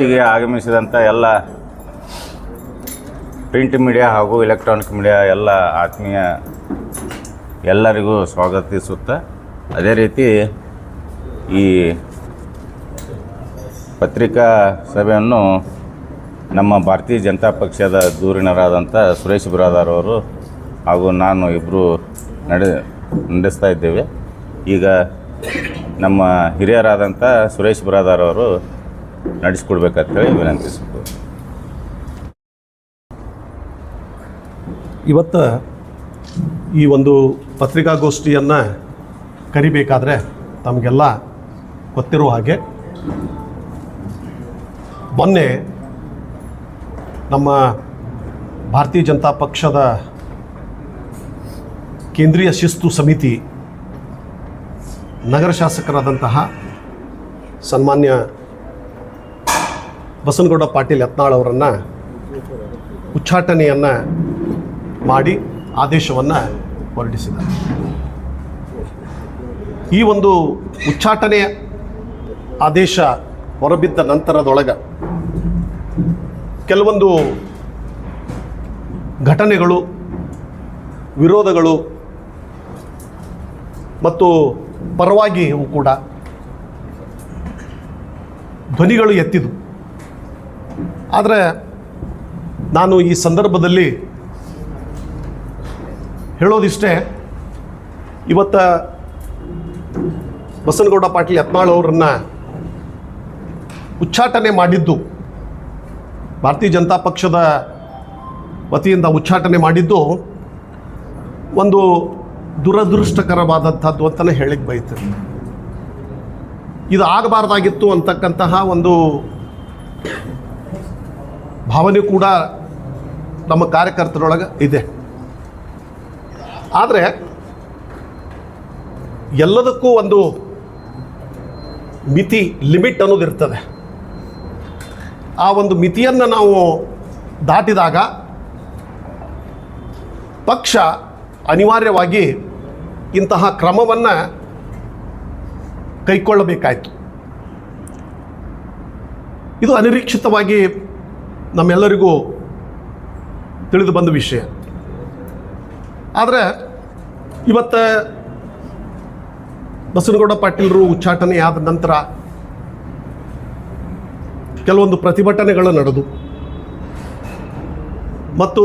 ಪತ್ರಿಕಾಗೋಷ್ಠಿಗೆ ಆಗಮಿಸಿದಂಥ ಎಲ್ಲ print media ಹಾಗೂ electronic media ಎಲ್ಲ ಆತ್ಮೀಯ ಎಲ್ಲರಿಗೂ ಸ್ವಾಗತಿಸುತ್ತಾ, ಅದೇ ರೀತಿ ಈ ಪತ್ರಿಕಾ ಸಭೆಯನ್ನು ನಮ್ಮ ಭಾರತೀಯ ಜನತಾ ಪಕ್ಷದ ಧುರೀಣರಾದಂಥ ಸುರೇಶ್ ಬ್ರಾದಾರ್ ಅವರು ಹಾಗೂ ನಾನು ಇಬ್ಬರು ನಡೆಸ್ತಾ ಇದ್ದೇವೆ. ಈಗ ನಮ್ಮ ಹಿರಿಯರಾದಂಥ ಸುರೇಶ್ ಬ್ರಾದಾರ್ ಅವರು ನಡೆಸಿಕೊಡ್ಬೇಕಂತೇಳಿ ವಿನಂತಿಸುತ್ತೇವೆ. ಇವತ್ತು ಈ ಒಂದು ಪತ್ರಿಕಾಗೋಷ್ಠಿಯನ್ನು ಕರಿಬೇಕಾದ್ರೆ ತಮಗೆಲ್ಲ ಗೊತ್ತಿರುವ ಹಾಗೆ ಮೊನ್ನೆ ನಮ್ಮ ಭಾರತೀಯ ಜನತಾ ಪಕ್ಷದ ಕೇಂದ್ರೀಯ ಶಿಸ್ತು ಸಮಿತಿ ನಗರ ಶಾಸಕರಾದಂತಹ ಸನ್ಮಾನ್ಯ ಬಸನಗೌಡ ಪಾಟೀಲ್ ಯತ್ನಾಳ್ ಅವರನ್ನು ಉಚ್ಚಾಟನೆಯನ್ನು ಮಾಡಿ ಆದೇಶವನ್ನು ಹೊರಡಿಸಿದ್ದಾರೆ. ಈ ಒಂದು ಉಚ್ಚಾಟನೆಯ ಆದೇಶ ಹೊರಬಿದ್ದ ನಂತರದೊಳಗೆ ಕೆಲವೊಂದು ಘಟನೆಗಳು, ವಿರೋಧಗಳು ಮತ್ತು ಪರವಾಗಿಯೂ ಕೂಡ ಧ್ವನಿಗಳು ಎತ್ತಿದು. ಆದರೆ ನಾನು ಈ ಸಂದರ್ಭದಲ್ಲಿ ಹೇಳೋದಿಷ್ಟೇ, ಇವತ್ತು ಬಸನಗೌಡ ಪಾಟೀಲ್ ಯತ್ನಾಳ್ ಅವರನ್ನು ಉಚ್ಚಾಟನೆ ಮಾಡಿದ್ದು, ಭಾರತೀಯ ಜನತಾ ಪಕ್ಷದ ವತಿಯಿಂದ ಉಚ್ಚಾಟನೆ ಮಾಡಿದ್ದು ಒಂದು ದುರದೃಷ್ಟಕರವಾದಂಥದ್ದು ಅಂತಲೇ ಹೇಳಿಕ್ಕೆ ಬಯಸ್ತೇನೆ. ಇದು ಆಗಬಾರ್ದಾಗಿತ್ತು ಅಂತಕ್ಕಂತಹ ಒಂದು ಭಾವನೆ ಕೂಡ ನಮ್ಮ ಕಾರ್ಯಕರ್ತರೊಳಗೆ ಇದೆ. ಆದರೆ ಎಲ್ಲದಕ್ಕೂ ಒಂದು ಮಿತಿ, ಲಿಮಿಟ್ ಅನ್ನೋದಿರ್ತದೆ. ಆ ಒಂದು ಮಿತಿಯನ್ನು ನಾವು ದಾಟಿದಾಗ ಪಕ್ಷ ಅನಿವಾರ್ಯವಾಗಿ ಇಂತಹ ಕ್ರಮವನ್ನು ಕೈಗೊಳ್ಳಬೇಕಾಯಿತು. ಇದು ಅನಿರೀಕ್ಷಿತವಾಗಿ ನಮ್ಮೆಲ್ಲರಿಗೂ ತಿಳಿದು ಬಂದ ವಿಷಯ. ಆದರೆ ಇವತ್ತು ಬಸನಗೌಡ ಪಾಟೀಲರು ಉಚ್ಚಾಟನೆ ಆದ ನಂತರ ಕೆಲವೊಂದು ಪ್ರತಿಭಟನೆಗಳು ನಡೆದು ಮತ್ತು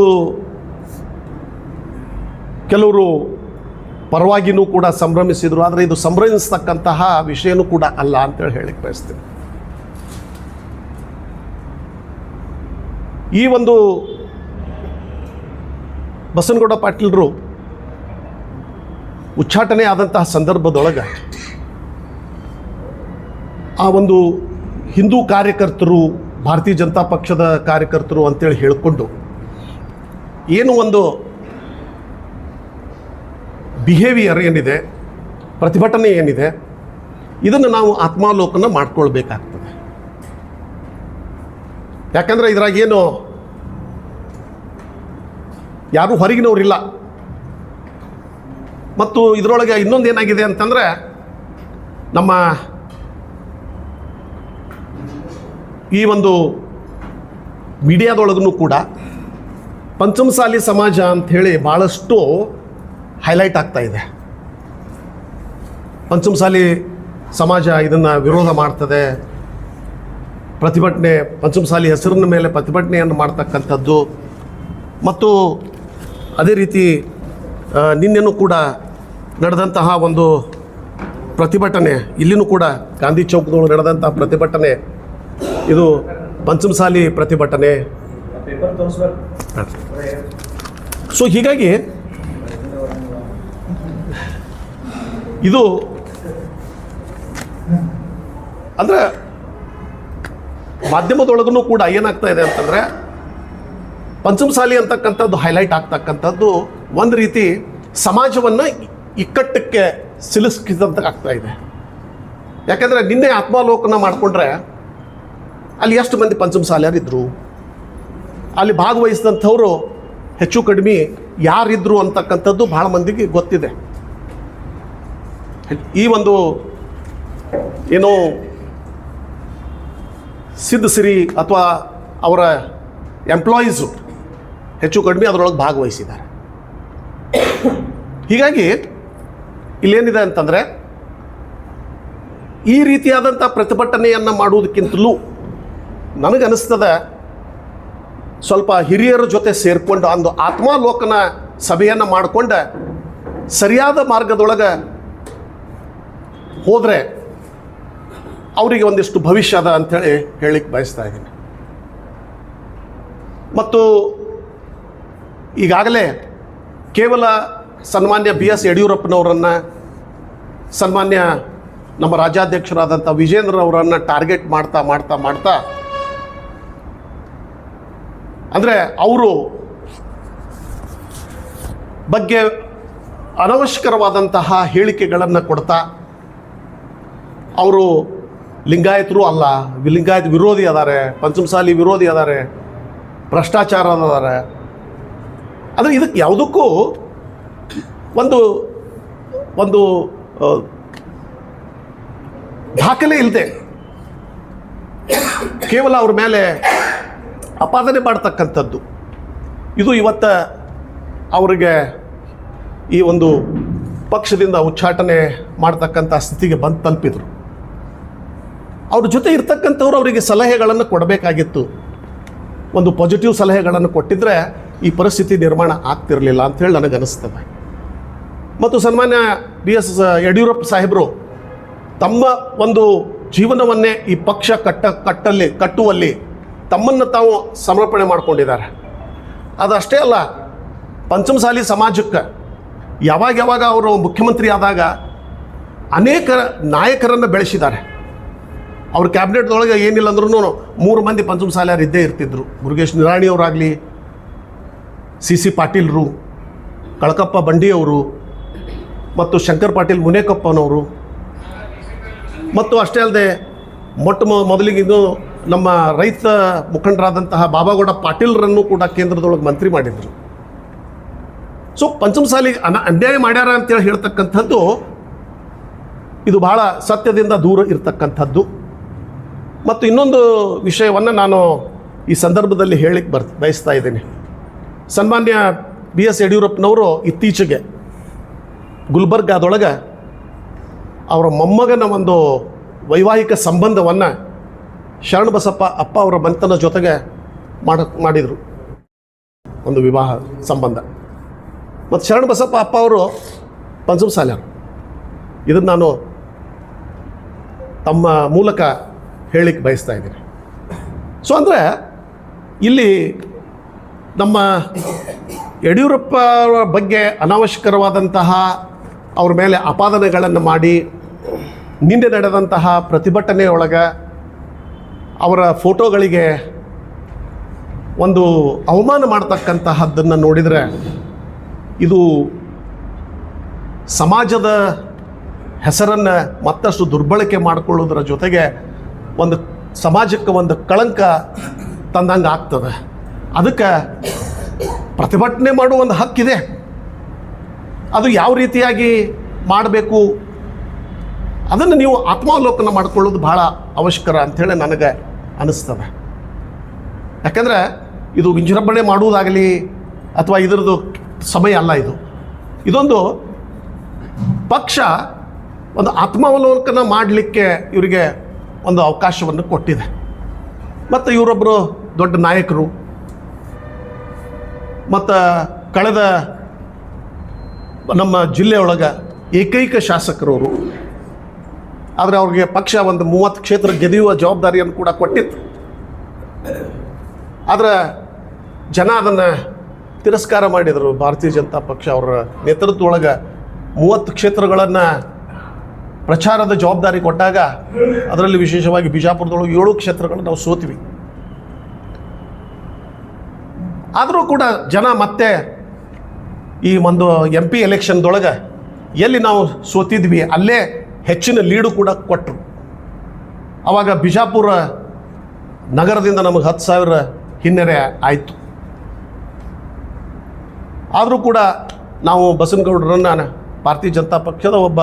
ಕೆಲವರು ಪರವಾಗಿಯೂ ಕೂಡ ಸಂಭ್ರಮಿಸಿದರು. ಆದರೆ ಇದು ಸಂಭ್ರಮಿಸ್ತಕ್ಕಂತಹ ವಿಷಯನೂ ಕೂಡ ಅಲ್ಲ ಅಂತೇಳಿ ಹೇಳಿಕ್ಕೆ ಬಯಸ್ತೀನಿ. ಈ ಒಂದು ಬಸನಗೌಡ ಪಾಟೀಲರು ಉಚ್ಚಾಟನೆ ಆದಂತಹ ಸಂದರ್ಭದೊಳಗೆ ಆ ಒಂದು ಹಿಂದೂ ಕಾರ್ಯಕರ್ತರು, ಭಾರತೀಯ ಜನತಾ ಪಕ್ಷದ ಕಾರ್ಯಕರ್ತರು ಅಂತೇಳಿ ಹೇಳಿಕೊಂಡು ಏನು ಒಂದು ಬಿಹೇವಿಯರ್ ಏನಿದೆ, ಪ್ರತಿಭಟನೆ ಏನಿದೆ, ಇದನ್ನು ನಾವು ಆತ್ಮಾವಲೋಕನ ಮಾಡ್ಕೊಳ್ಬೇಕಾಗ್ತದೆ. ಯಾಕಂದರೆ ಇದ್ರಾಗೇನು ಯಾರೂ ಹೊರಗಿನವರಿಲ್ಲ. ಮತ್ತು ಇದರೊಳಗೆ ಇನ್ನೊಂದು ಏನಾಗಿದೆ ಅಂತಂದರೆ, ನಮ್ಮ ಈ ಒಂದು ಮೀಡಿಯಾದೊಳಗೂ ಕೂಡ ಪಂಚಮಸಾಲಿ ಸಮಾಜ ಅಂಥೇಳಿ ಭಾಳಷ್ಟು ಹೈಲೈಟ್ ಆಗ್ತಾ ಇದೆ. ಪಂಚಮಸಾಲಿ ಸಮಾಜ ಇದನ್ನು ವಿರೋಧ ಮಾಡ್ತದೆ, ಪ್ರತಿಭಟನೆ, ಪಂಚಮಸಾಲಿ ಹೆಸರಿನ ಮೇಲೆ ಪ್ರತಿಭಟನೆಯನ್ನು ಮಾಡ್ತಕ್ಕಂಥದ್ದು. ಮತ್ತು ಅದೇ ರೀತಿ ನಿನ್ನೆನೂ ಕೂಡ ನಡೆದಂತಹ ಒಂದು ಪ್ರತಿಭಟನೆ, ಇಲ್ಲಿನೂ ಕೂಡ ಗಾಂಧಿ ಚೌಕದೊಳಗೆ ನಡೆದಂತಹ ಪ್ರತಿಭಟನೆ ಇದು ಪಂಚಮಸಾಲಿ ಪ್ರತಿಭಟನೆ. ಸೊ ಹೀಗಾಗಿ ಇದು ಅಂದರೆ ಮಾಧ್ಯಮದೊಳಗೂ ಕೂಡ ಏನಾಗ್ತಾ ಇದೆ ಅಂತಂದರೆ, ಪಂಚಮಸಾಲಿ ಅಂತಕ್ಕಂಥದ್ದು ಹೈಲೈಟ್ ಆಗ್ತಕ್ಕಂಥದ್ದು ಒಂದು ರೀತಿ ಸಮಾಜವನ್ನು ಇಕ್ಕಟ್ಟಕ್ಕೆ ಸಿಲುಕಿಸಿದಂತ ಆಗ್ತಾ ಇದೆ. ಯಾಕಂದರೆ ನಿನ್ನೆ ಆತ್ಮಾವಲೋಕನ ಮಾಡಿಕೊಂಡ್ರೆ ಅಲ್ಲಿ ಎಷ್ಟು ಮಂದಿ ಪಂಚಮಸಾಲಿಯರಿದ್ದರು, ಅಲ್ಲಿ ಭಾಗವಹಿಸಿದಂಥವರು ಹೆಚ್ಚು ಕಡಿಮೆ ಯಾರಿದ್ರು ಅಂತಕ್ಕಂಥದ್ದು ಭಾಳ ಮಂದಿಗೆ ಗೊತ್ತಿದೆ. ಈ ಒಂದು ಏನೋ ಸಿದ್ಧಸಿರಿ ಅಥವಾ ಅವರ ಎಂಪ್ಲಾಯೀಸು ಹೆಚ್ಚು ಕಡಿಮೆ ಅದರೊಳಗೆ ಭಾಗವಹಿಸಿದ್ದಾರೆ. ಹೀಗಾಗಿ ಇಲ್ಲೇನಿದೆ ಅಂತಂದರೆ ಈ ರೀತಿಯಾದಂಥ ಪ್ರತಿಭಟನೆಯನ್ನು ಮಾಡುವುದಕ್ಕಿಂತಲೂ ನನಗನ್ನಿಸ್ತದೆ ಸ್ವಲ್ಪ ಹಿರಿಯರ ಜೊತೆ ಸೇರಿಕೊಂಡು ಒಂದು ಆತ್ಮಾಲೋಕನ ಸಭೆಯನ್ನು ಮಾಡಿಕೊಂಡು ಸರಿಯಾದ ಮಾರ್ಗದೊಳಗೆ ಹೋದರೆ ಅವರಿಗೆ ಒಂದಿಷ್ಟು ಭವಿಷ್ಯ ಅದ ಅಂಥೇಳಿ ಹೇಳಲಿಕ್ಕೆ ಬಯಸ್ತಾ ಇದ್ದೀನಿ. ಮತ್ತು ಈಗಾಗಲೇ ಕೇವಲ ಸನ್ಮಾನ್ಯ BS ಯಡಿಯೂರಪ್ಪನವರನ್ನು, ಸನ್ಮಾನ್ಯ ನಮ್ಮ ರಾಜ್ಯಾಧ್ಯಕ್ಷರಾದಂಥ ವಿಜೇಂದ್ರ ಅವರನ್ನು ಟಾರ್ಗೆಟ್ ಮಾಡ್ತಾ ಮಾಡ್ತಾ ಮಾಡ್ತಾ ಅಂದರೆ ಅವರು ಬಗ್ಗೆ ಅನವಶ್ಯಕರವಾದಂತಹ ಹೇಳಿಕೆಗಳನ್ನು ಕೊಡ್ತಾ ಅವರು ಲಿಂಗಾಯತರು ಅಲ್ಲ, ಲಿಂಗಾಯತ ವಿರೋಧಿ ಅದಾರೆ, ಪಂಚಮಸಾಲಿ ವಿರೋಧಿ ಅದಾರೆ, ಭ್ರಷ್ಟಾಚಾರ ಅದಾರೆ. ಆದರೆ ಇದಕ್ಕೆ ಯಾವುದಕ್ಕೂ ಒಂದು ಒಂದು ದಾಖಲೆ ಇಲ್ಲದೆ ಕೇವಲ ಅವ್ರ ಮೇಲೆ ಅಪಾದನೆ ಮಾಡ್ತಕ್ಕಂಥದ್ದು ಇದು ಇವತ್ತು ಅವರಿಗೆ ಈ ಒಂದು ಪಕ್ಷದಿಂದ ಉಚ್ಚಾಟನೆ ಮಾಡ್ತಕ್ಕಂಥ ಸ್ಥಿತಿಗೆ ಬಂದು ತಲುಪಿದರು. ಅವ್ರ ಜೊತೆ ಇರ್ತಕ್ಕಂಥವ್ರು ಅವರಿಗೆ ಸಲಹೆಗಳನ್ನು ಕೊಡಬೇಕಾಗಿತ್ತು. ಒಂದು ಪಾಸಿಟಿವ್ ಸಲಹೆಗಳನ್ನು ಕೊಟ್ಟಿದ್ದರೆ ಈ ಪರಿಸ್ಥಿತಿ ನಿರ್ಮಾಣ ಆಗ್ತಿರಲಿಲ್ಲ ಅಂಥೇಳಿ ನನಗನ್ನಿಸ್ತದೆ. ಮತ್ತು ಸನ್ಮಾನ್ಯ BS ಯಡಿಯೂರಪ್ಪ ಸಾಹೇಬರು ತಮ್ಮ ಒಂದು ಜೀವನವನ್ನೇ ಈ ಪಕ್ಷ ಕಟ್ಟುವಲ್ಲಿ ತಮ್ಮನ್ನು ತಾವು ಸಮರ್ಪಣೆ ಮಾಡಿಕೊಂಡಿದ್ದಾರೆ. ಅದಷ್ಟೇ ಅಲ್ಲ, ಪಂಚಮಸಾಲಿ ಸಮಾಜಕ್ಕೆ ಯಾವಾಗ ಅವರು ಮುಖ್ಯಮಂತ್ರಿ ಆದಾಗ ಅನೇಕ ನಾಯಕರನ್ನು ಬೆಳೆಸಿದ್ದಾರೆ. ಅವ್ರ ಕ್ಯಾಬಿನೆಟ್ದೊಳಗೆ ಏನಿಲ್ಲ ಅಂದ್ರೂ 3 ಮಂದಿ ಪಂಚಮಸಾಲಿಯರು ಇದ್ದೇ ಇರ್ತಿದ್ರು. ಮುರುಗೇಶ್ ನಿರಾಣಿಯವರಾಗಲಿ, CC ಪಾಟೀಲ್ರು, ಕಳಕಪ್ಪ ಬಂಡಿಯವರು ಮತ್ತು ಶಂಕರ್ ಪಾಟೀಲ್ ಮುನೇಕಪ್ಪನವರು, ಮತ್ತು ಅಷ್ಟೇ ಅಲ್ಲದೆ ಮೊದಲಿಗೆ ಇದು ನಮ್ಮ ರೈತ ಮುಖಂಡರಾದಂತಹ ಬಾಬಾಗೌಡ ಪಾಟೀಲ್ರನ್ನು ಕೂಡ ಕೇಂದ್ರದೊಳಗೆ ಮಂತ್ರಿ ಮಾಡಿದರು. ಸೊ ಪಂಚಮಸಾಲಿಗೆ ಅನ್ಯಾಯ ಮಾಡ್ಯಾರ ಅಂತೇಳಿ ಹೇಳ್ತಕ್ಕಂಥದ್ದು ಇದು ಬಹಳ ಸತ್ಯದಿಂದ ದೂರ ಇರತಕ್ಕಂಥದ್ದು. ಮತ್ತು ಇನ್ನೊಂದು ವಿಷಯವನ್ನು ನಾನು ಈ ಸಂದರ್ಭದಲ್ಲಿ ಹೇಳಿಕ್ಕೆ ಬಯಸ್ತಾ ಇದ್ದೀನಿ. ಸನ್ಮಾನ್ಯ BS ಯಡಿಯೂರಪ್ಪನವರು ಇತ್ತೀಚೆಗೆ ಗುಲ್ಬರ್ಗಾದೊಳಗೆ ಅವರ ಮೊಮ್ಮಗನ ಒಂದು ವೈವಾಹಿಕ ಸಂಬಂಧವನ್ನು ಶರಣಬಸಪ್ಪ ಅಪ್ಪ ಅವರ ಮಂತನ ಜೊತೆಗೆ ಮಾಡಿದರು, ಒಂದು ವಿವಾಹ ಸಂಬಂಧ. ಮತ್ತು ಶರಣಬಸಪ್ಪ ಅಪ್ಪ ಅವರು ಪಂಚಮಸಾಲಿಯರು. ಇದನ್ನು ನಾನು ತಮ್ಮ ಮೂಲಕ ಹೇಳಿಕ್ಕೆ ಬಯಸ್ತಾ ಇದ್ದೀನಿ. ಸೊ ಅಂದರೆ ಇಲ್ಲಿ ನಮ್ಮ ಯಡಿಯೂರಪ್ಪ ಬಗ್ಗೆ ಅನಾವಶ್ಯಕರವಾದಂತಹ ಅವ್ರ ಮೇಲೆ ಆಪಾದನೆಗಳನ್ನು ಮಾಡಿ ನಿನ್ನೆ ನಡೆದಂತಹ ಪ್ರತಿಭಟನೆಯೊಳಗೆ ಅವರ ಫೋಟೋಗಳಿಗೆ ಒಂದು ಅವಮಾನ ಮಾಡ್ತಕ್ಕಂತಹದ್ದನ್ನು ನೋಡಿದರೆ ಇದು ಸಮಾಜದ ಹೆಸರನ್ನು ಮತ್ತಷ್ಟು ದುರ್ಬಳಕೆ ಮಾಡಿಕೊಳ್ಳೋದ್ರ ಜೊತೆಗೆ ಒಂದು ಸಮಾಜಕ್ಕೆ ಒಂದು ಕಳಂಕ ತಂದಂಗೆ ಆಗ್ತದೆ. ಅದಕ್ಕೆ ಪ್ರತಿಭಟನೆ ಮಾಡುವ ಒಂದು ಹಕ್ಕಿದೆ. ಅದು ಯಾವ ರೀತಿಯಾಗಿ ಮಾಡಬೇಕು ಅದನ್ನು ನೀವು ಆತ್ಮಾವಲೋಕನ ಮಾಡಿಕೊಳ್ಳೋದು ಭಾಳ ಅವಶ್ಯಕರ ಅಂಥೇಳಿ ನನಗೆ ಅನ್ನಿಸ್ತದೆ. ಯಾಕೆಂದರೆ ಇದು ವಿಜೃಂಭಣೆ ಮಾಡುವುದಾಗಲಿ ಅಥವಾ ಇದರದ್ದು ಸಮಯ ಅಲ್ಲ. ಇದೊಂದು ಪಕ್ಷ ಒಂದು ಆತ್ಮಾವಲೋಕನ ಮಾಡಲಿಕ್ಕೆ ಇವರಿಗೆ ಒಂದು ಅವಕಾಶವನ್ನು ಕೊಟ್ಟಿದೆ. ಮತ್ತು ಇವರೊಬ್ಬರು ದೊಡ್ಡ ನಾಯಕರು, ಮತ್ತು ಕಳೆದ ನಮ್ಮ ಜಿಲ್ಲೆಯೊಳಗೆ ಏಕೈಕ ಶಾಸಕರವರು. ಆದರೆ ಅವ್ರಿಗೆ ಪಕ್ಷ ಒಂದು 30 ಕ್ಷೇತ್ರ ಗೆದಿಯುವ ಜವಾಬ್ದಾರಿಯನ್ನು ಕೂಡ ಕೊಟ್ಟಿತ್ತು. ಆದರೆ ಜನ ಅದನ್ನು ತಿರಸ್ಕಾರ ಮಾಡಿದರು. ಭಾರತೀಯ ಜನತಾ ಪಕ್ಷ ಅವರ ನೇತೃತ್ವದೊಳಗೆ 30 ಕ್ಷೇತ್ರಗಳನ್ನು ಪ್ರಚಾರದ ಜವಾಬ್ದಾರಿ ಕೊಟ್ಟಾಗ ಅದರಲ್ಲಿ ವಿಶೇಷವಾಗಿ ಬಿಜಾಪುರದೊಳಗೆ 7 ಕ್ಷೇತ್ರಗಳನ್ನು ನಾವು ಸೋತ್ವಿ. ಆದರೂ ಕೂಡ ಜನ ಮತ್ತೆ ಈ ಒಂದು MP ಎಲೆಕ್ಷನ್ದೊಳಗೆ ಎಲ್ಲಿ ನಾವು ಸೋತಿದ್ವಿ ಅಲ್ಲೇ ಹೆಚ್ಚಿನ ಲೀಡು ಕೂಡ ಕೊಟ್ಟರು. ಆವಾಗ ಬಿಜಾಪುರ ನಗರದಿಂದ ನಮಗೆ 10,000 ಹಿನ್ನಡೆ ಆಯಿತು. ಆದರೂ ಕೂಡ ನಾವು ಬಸನಗೌಡರನ್ನು ಭಾರತೀಯ ಜನತಾ ಪಕ್ಷದ ಒಬ್ಬ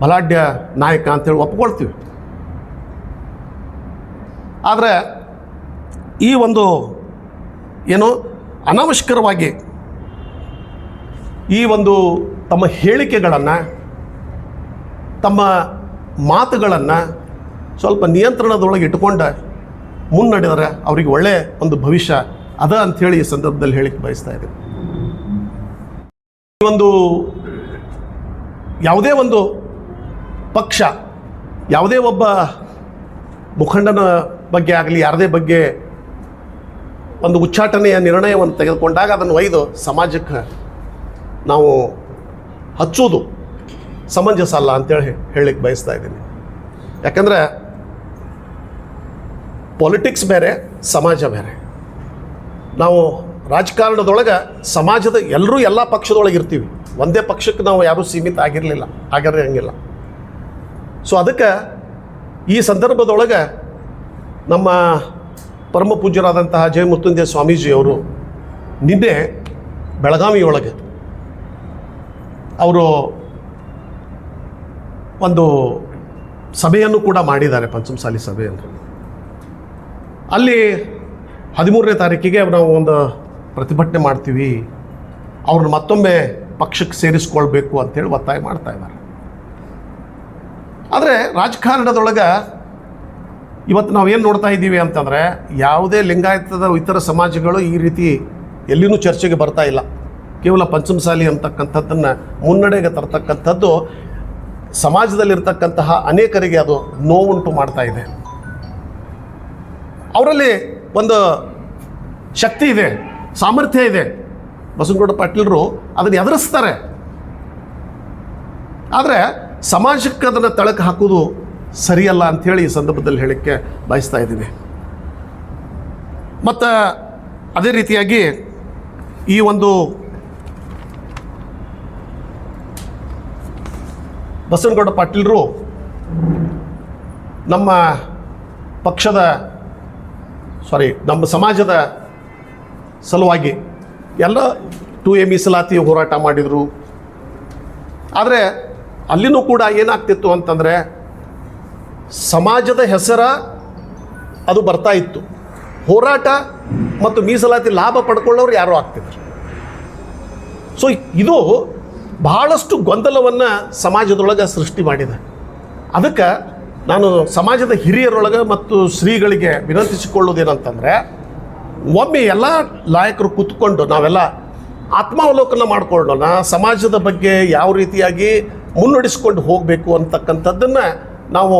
ಬಲಾಢ್ಯ ನಾಯಕ ಅಂತೇಳಿ ಒಪ್ಕೊಳ್ತೀವಿ. ಆದರೆ ಈ ಒಂದು ಏನು ಅನಾವಶ್ಯಕರವಾಗಿ ಈ ಒಂದು ತಮ್ಮ ಹೇಳಿಕೆಗಳನ್ನು, ತಮ್ಮ ಮಾತುಗಳನ್ನು ಸ್ವಲ್ಪ ನಿಯಂತ್ರಣದೊಳಗೆ ಇಟ್ಕೊಂಡು ಮುನ್ನಡೆದರೆ ಅವರಿಗೆ ಒಳ್ಳೆಯ ಒಂದು ಭವಿಷ್ಯ ಅದ ಅಂಥೇಳಿ ಈ ಸಂದರ್ಭದಲ್ಲಿ ಹೇಳಿಕ್ಕೆ ಬಯಸ್ತಾ ಇದ್ದೀನಿ. ಒಂದು ಯಾವುದೇ ಒಂದು ಪಕ್ಷ ಯಾವುದೇ ಒಬ್ಬ ಮುಖಂಡನ ಬಗ್ಗೆ ಆಗಲಿ ಯಾರದೇ ಬಗ್ಗೆ ಒಂದು ಉಚ್ಚಾಟನೆಯ ನಿರ್ಣಯವನ್ನು ತೆಗೆದುಕೊಂಡಾಗ ಅದನ್ನು ಒಯ್ದು ಸಮಾಜಕ್ಕೆ ನಾವು ಹಚ್ಚೋದು ಸಮಂಜಸ ಅಲ್ಲ ಅಂತೇಳಿ ಹೇಳಲಿಕ್ಕೆ ಬಯಸ್ತಾ ಇದ್ದೀನಿ. ಯಾಕಂದರೆ ಪೊಲಿಟಿಕ್ಸ್ ಬೇರೆ, ಸಮಾಜ ಬೇರೆ. ನಾವು ರಾಜಕಾರಣದೊಳಗೆ ಸಮಾಜದ ಎಲ್ಲರೂ ಎಲ್ಲ ಪಕ್ಷದೊಳಗೆ ಇರ್ತೀವಿ. ಒಂದೇ ಪಕ್ಷಕ್ಕೆ ನಾವು ಯಾರೂ ಸೀಮಿತ ಆಗಿರಂಗಿಲ್ಲ. ಸೊ ಅದಕ್ಕೆ ಈ ಸಂದರ್ಭದೊಳಗೆ ನಮ್ಮ ಪರಮ ಪೂಜ್ಯರಾದಂತಹ ಜಯ ಮೃತ್ಯುಂಜಯ ಸ್ವಾಮೀಜಿಯವರು ನಿನ್ನೆ ಬೆಳಗಾವಿಯೊಳಗೆ ಅವರು ಒಂದು ಸಭೆಯನ್ನು ಕೂಡ ಮಾಡಿದ್ದಾರೆ, ಪಂಚಮಸಾಲಿ ಸಭೆಯನ್ನು. ಅಲ್ಲಿ 13ನೇ ತಾರೀಕಿಗೆ ನಾವು ಒಂದು ಪ್ರತಿಭಟನೆ ಮಾಡ್ತೀವಿ, ಅವ್ರನ್ನ ಮತ್ತೊಮ್ಮೆ ಪಕ್ಷಕ್ಕೆ ಸೇರಿಸ್ಕೊಳ್ಬೇಕು ಅಂತೇಳಿ ಒತ್ತಾಯ ಮಾಡ್ತಾ ಇದ್ದಾರೆ. ಆದರೆ ರಾಜಕಾರಣದೊಳಗೆ ಇವತ್ತು ನಾವೇನು ನೋಡ್ತಾ ಇದ್ದೀವಿ ಅಂತಂದರೆ, ಯಾವುದೇ ಲಿಂಗಾಯತದ ಇತರ ಸಮಾಜಗಳು ಈ ರೀತಿ ಎಲ್ಲಿನೂ ಚರ್ಚೆಗೆ ಬರ್ತಾ ಇಲ್ಲ. ಕೇವಲ ಪಂಚಮಸಾಲಿ ಅಂತಕ್ಕಂಥದ್ದನ್ನು ಮುನ್ನಡೆಗೆ ತರ್ತಕ್ಕಂಥದ್ದು ಸಮಾಜದಲ್ಲಿರ್ತಕ್ಕಂತಹ ಅನೇಕರಿಗೆ ಅದು ನೋವುಂಟು ಮಾಡ್ತಾ ಇದೆ. ಅವರಲ್ಲಿ ಒಂದು ಶಕ್ತಿ ಇದೆ, ಸಾಮರ್ಥ್ಯ ಇದೆ. ಬಸವನಗೌಡ ಪಾಟೀಲರು ಅದನ್ನು ಎದುರಿಸ್ತಾರೆ. ಆದರೆ ಸಮಾಜಕ್ಕೆ ಅದನ್ನು ತಳಕ್ಕೆ ಹಾಕೋದು ಸರಿಯಲ್ಲ ಅಂಥೇಳಿ ಈ ಸಂದರ್ಭದಲ್ಲಿ ಹೇಳಕ್ಕೆ ಬಯಸ್ತಾ ಇದ್ದೀನಿ. ಮತ್ತು ಅದೇ ರೀತಿಯಾಗಿ ಈ ಒಂದು ಬಸವನಗೌಡ ಪಾಟೀಲರು ನಮ್ಮ ಸಮಾಜದ ಸಲುವಾಗಿ ಎಲ್ಲ 2A ಮೀಸಲಾತಿ ಹೋರಾಟ ಮಾಡಿದರು. ಆದರೆ ಅಲ್ಲಿನೂ ಕೂಡ ಏನಾಗ್ತಿತ್ತು ಅಂತಂದರೆ, ಸಮಾಜದ ಹೆಸರ ಅದು ಬರ್ತಾ ಇತ್ತು, ಹೋರಾಟ ಮತ್ತು ಮೀಸಲಾತಿ ಲಾಭ ಪಡ್ಕೊಳ್ಳೋರು ಯಾರೋ ಆಗ್ತಿದ್ರು. ಸೊ ಇದು ಬಹಳಷ್ಟು ಗೊಂದಲವನ್ನು ಸಮಾಜದೊಳಗೆ ಸೃಷ್ಟಿ ಮಾಡಿದೆ. ಅದಕ್ಕೆ ನಾನು ಸಮಾಜದ ಹಿರಿಯರೊಳಗೆ ಮತ್ತು ಶ್ರೀಗಳಿಗೆ ವಿನಂತಿಸಿಕೊಳ್ಳೋದೇನಂತಂದರೆ, ಒಮ್ಮೆ ಎಲ್ಲ ನಾಯಕರು ಕೂತ್ಕೊಂಡು ನಾವೆಲ್ಲ ಆತ್ಮಾವಲೋಕನ ಮಾಡಿಕೊಳ್ಳೋಣ, ಸಮಾಜದ ಬಗ್ಗೆ ಯಾವ ರೀತಿಯಾಗಿ ಮುನ್ನಡೆಸ್ಕೊಂಡು ಹೋಗಬೇಕು ಅಂತಕ್ಕಂಥದ್ದನ್ನು ನಾವು